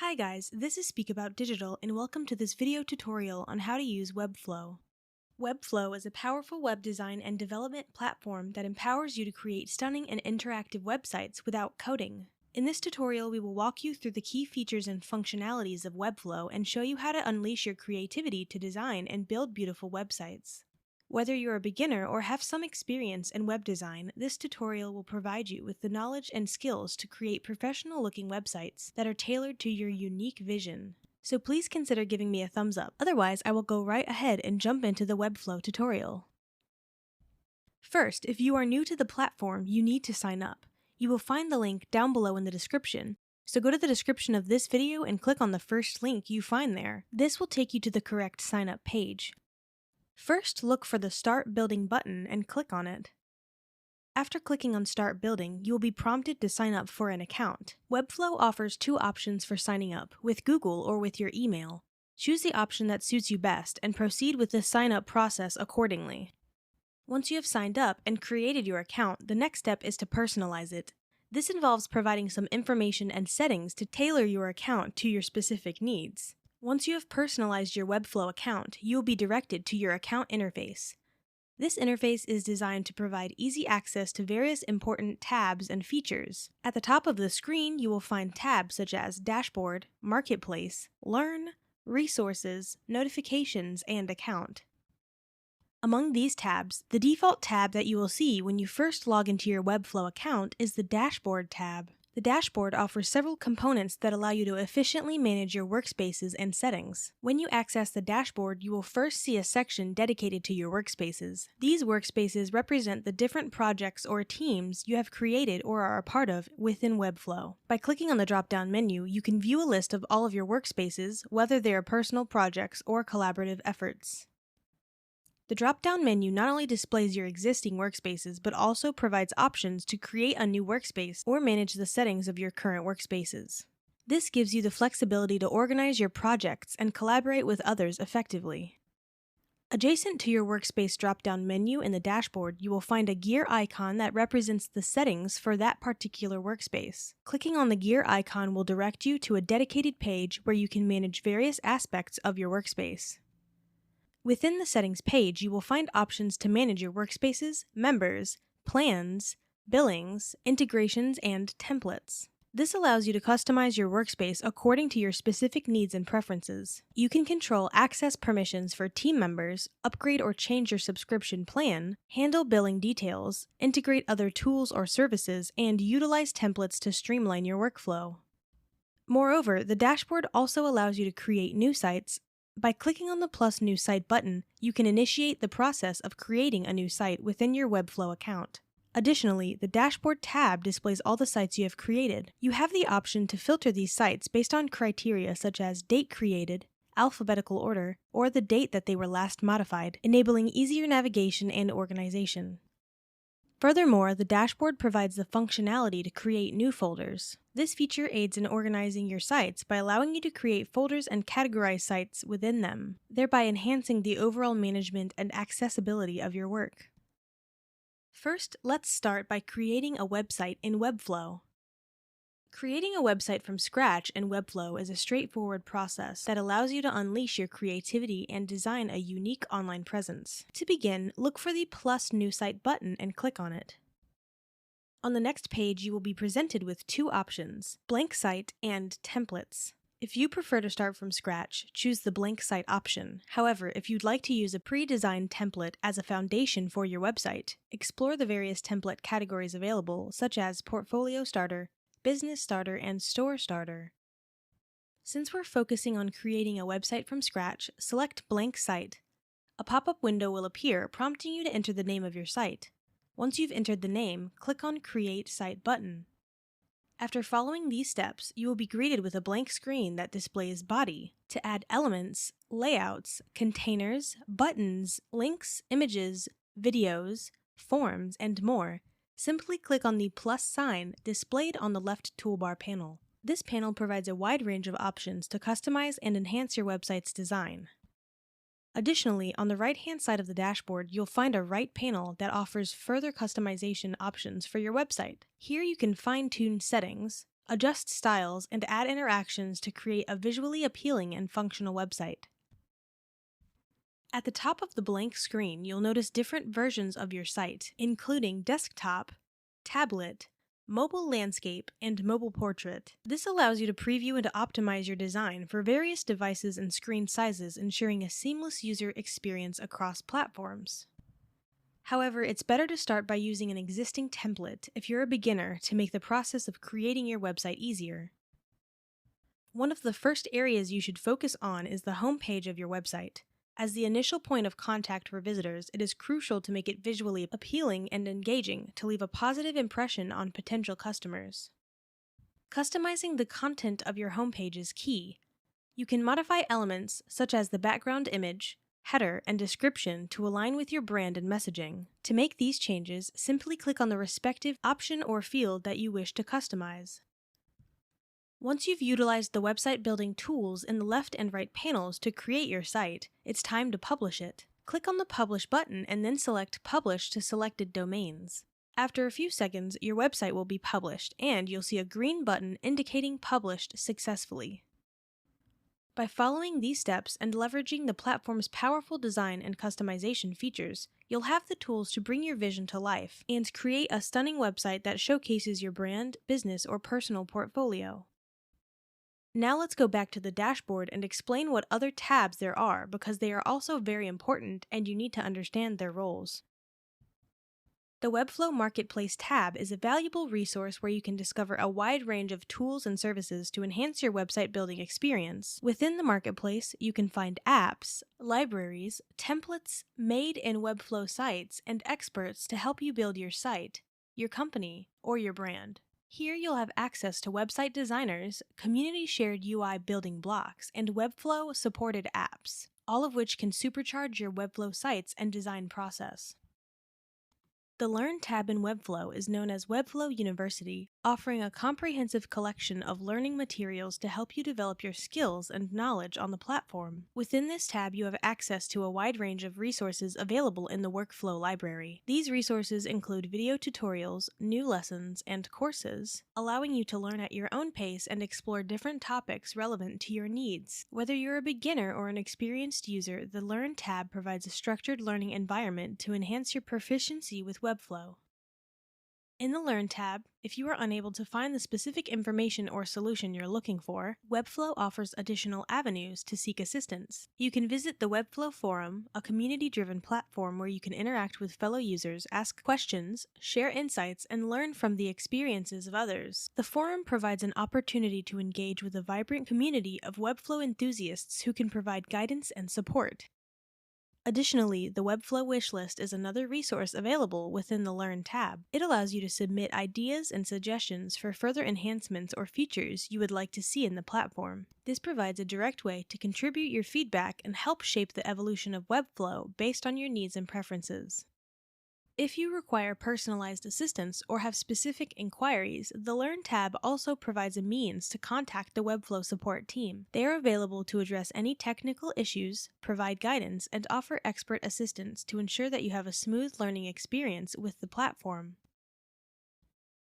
Hi guys, this is Speak About Digital and welcome to this video tutorial on how to use Webflow. Webflow is a powerful web design and development platform that empowers you to create stunning and interactive websites without coding. In this tutorial, we will walk you through the key features and functionalities of Webflow and show you how to unleash your creativity to design and build beautiful websites. Whether you're a beginner or have some experience in web design, this tutorial will provide you with the knowledge and skills to create professional-looking websites that are tailored to your unique vision. So please consider giving me a thumbs up, otherwise I will go right ahead and jump into the Webflow tutorial. First, if you are new to the platform, you need to sign up. You will find the link down below in the description. So go to the description of this video and click on the first link you find there. This will take you to the correct sign up page. First, look for the Start Building button and click on it. After clicking on Start Building, you will be prompted to sign up for an account. Webflow offers two options for signing up, with Google or with your email. Choose the option that suits you best and proceed with the sign-up process accordingly. Once you have signed up and created your account, the next step is to personalize it. This involves providing some information and settings to tailor your account to your specific needs. Once you have personalized your Webflow account, you will be directed to your account interface. This interface is designed to provide easy access to various important tabs and features. At the top of the screen, you will find tabs such as Dashboard, Marketplace, Learn, Resources, Notifications, and Account. Among these tabs, the default tab that you will see when you first log into your Webflow account is the Dashboard tab. The dashboard offers several components that allow you to efficiently manage your workspaces and settings. When you access the dashboard, you will first see a section dedicated to your workspaces. These workspaces represent the different projects or teams you have created or are a part of within Webflow. By clicking on the drop-down menu, you can view a list of all of your workspaces, whether they are personal projects or collaborative efforts. The drop-down menu not only displays your existing workspaces, but also provides options to create a new workspace or manage the settings of your current workspaces. This gives you the flexibility to organize your projects and collaborate with others effectively. Adjacent to your workspace drop-down menu in the dashboard, you will find a gear icon that represents the settings for that particular workspace. Clicking on the gear icon will direct you to a dedicated page where you can manage various aspects of your workspace. Within the Settings page, you will find options to manage your workspaces, members, plans, billings, integrations, and templates. This allows you to customize your workspace according to your specific needs and preferences. You can control access permissions for team members, upgrade or change your subscription plan, handle billing details, integrate other tools or services, and utilize templates to streamline your workflow. Moreover, the dashboard also allows you to create new sites. By clicking on the plus new site button, you can initiate the process of creating a new site within your Webflow account. Additionally, the dashboard tab displays all the sites you have created. You have the option to filter these sites based on criteria such as date created, alphabetical order, or the date that they were last modified, enabling easier navigation and organization. Furthermore, the dashboard provides the functionality to create new folders. This feature aids in organizing your sites by allowing you to create folders and categorize sites within them, thereby enhancing the overall management and accessibility of your work. First, let's start by creating a website in Webflow. Creating a website from scratch in Webflow is a straightforward process that allows you to unleash your creativity and design a unique online presence. To begin, look for the plus new site button and click on it. On the next page, you will be presented with two options, blank site and templates. If you prefer to start from scratch, choose the blank site option. However, if you'd like to use a pre-designed template as a foundation for your website, explore the various template categories available, such as Portfolio Starter, Business Starter, and Store Starter. Since we're focusing on creating a website from scratch, select Blank Site. A pop-up window will appear, prompting you to enter the name of your site. Once you've entered the name, click on Create Site button. After following these steps, you will be greeted with a blank screen that displays Body. To add elements, layouts, containers, buttons, links, images, videos, forms, and more, simply click on the plus sign displayed on the left toolbar panel. This panel provides a wide range of options to customize and enhance your website's design. Additionally, on the right-hand side of the dashboard, you'll find a right panel that offers further customization options for your website. Here you can fine-tune settings, adjust styles, and add interactions to create a visually appealing and functional website. At the top of the blank screen, you'll notice different versions of your site, including desktop, tablet, mobile landscape, and mobile portrait. This allows you to preview and optimize your design for various devices and screen sizes, ensuring a seamless user experience across platforms. However, it's better to start by using an existing template if you're a beginner to make the process of creating your website easier. One of the first areas you should focus on is the home page of your website. As the initial point of contact for visitors, it is crucial to make it visually appealing and engaging to leave a positive impression on potential customers. Customizing the content of your homepage is key. You can modify elements such as the background image, header, and description to align with your brand and messaging. To make these changes, simply click on the respective option or field that you wish to customize. Once you've utilized the website building tools in the left and right panels to create your site, it's time to publish it. Click on the Publish button and then select Publish to selected domains. After a few seconds, your website will be published, and you'll see a green button indicating Published successfully. By following these steps and leveraging the platform's powerful design and customization features, you'll have the tools to bring your vision to life and create a stunning website that showcases your brand, business, or personal portfolio. Now let's go back to the dashboard and explain what other tabs there are, because they are also very important and you need to understand their roles. The Webflow Marketplace tab is a valuable resource where you can discover a wide range of tools and services to enhance your website building experience. Within the marketplace, you can find apps, libraries, templates, made in Webflow sites, and experts to help you build your site, your company, or your brand. Here you'll have access to website designers, community-shared UI building blocks, and Webflow-supported apps, all of which can supercharge your Webflow sites and design process. The Learn tab in Webflow is known as Webflow University, offering a comprehensive collection of learning materials to help you develop your skills and knowledge on the platform. Within this tab, you have access to a wide range of resources available in the Workflow library. These resources include video tutorials, new lessons, and courses, allowing you to learn at your own pace and explore different topics relevant to your needs. Whether you're a beginner or an experienced user, the Learn tab provides a structured learning environment to enhance your proficiency with Webflow. In the Learn tab, if you are unable to find the specific information or solution you're looking for, Webflow offers additional avenues to seek assistance. You can visit the Webflow Forum, a community-driven platform where you can interact with fellow users, ask questions, share insights, and learn from the experiences of others. The forum provides an opportunity to engage with a vibrant community of Webflow enthusiasts who can provide guidance and support. Additionally, the Webflow Wishlist is another resource available within the Learn tab. It allows you to submit ideas and suggestions for further enhancements or features you would like to see in the platform. This provides a direct way to contribute your feedback and help shape the evolution of Webflow based on your needs and preferences. If you require personalized assistance or have specific inquiries, the Learn tab also provides a means to contact the Webflow support team. They are available to address any technical issues, provide guidance, and offer expert assistance to ensure that you have a smooth learning experience with the platform.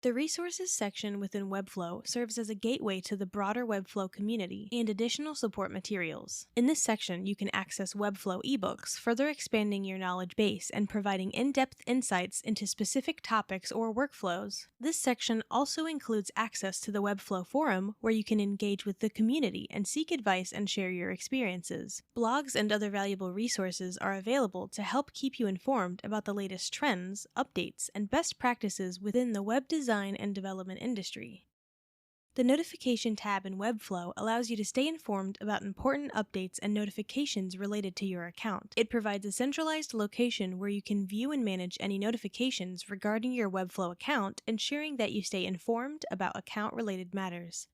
The Resources section within Webflow serves as a gateway to the broader Webflow community and additional support materials. In this section, you can access Webflow ebooks, further expanding your knowledge base and providing in-depth insights into specific topics or workflows. This section also includes access to the Webflow forum, where you can engage with the community and seek advice and share your experiences. Blogs and other valuable resources are available to help keep you informed about the latest trends, updates, and best practices within the web design and development industry. The Notification tab in Webflow allows you to stay informed about important updates and notifications related to your account. It provides a centralized location where you can view and manage any notifications regarding your Webflow account, ensuring that you stay informed about account-related matters.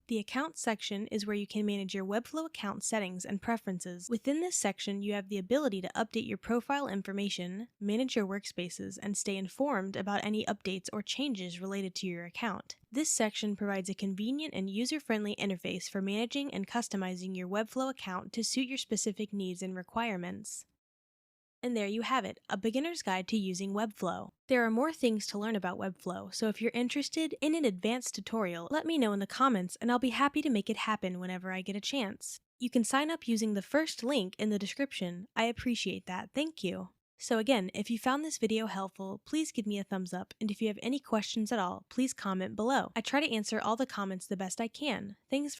The Account section is where you can manage your Webflow account settings and preferences. Within this section, you have the ability to update your profile information, manage your workspaces, and stay informed about any updates or changes related to your account. This section provides a convenient and user-friendly interface for managing and customizing your Webflow account to suit your specific needs and requirements. And there you have it, a beginner's guide to using Webflow. There are more things to learn about Webflow, so if you're interested in an advanced tutorial, let me know in the comments and I'll be happy to make it happen whenever I get a chance. You can sign up using the first link in the description. I appreciate that, thank you. So again, if you found this video helpful, please give me a thumbs up, and if you have any questions at all, please comment below. I try to answer all the comments the best I can. Thanks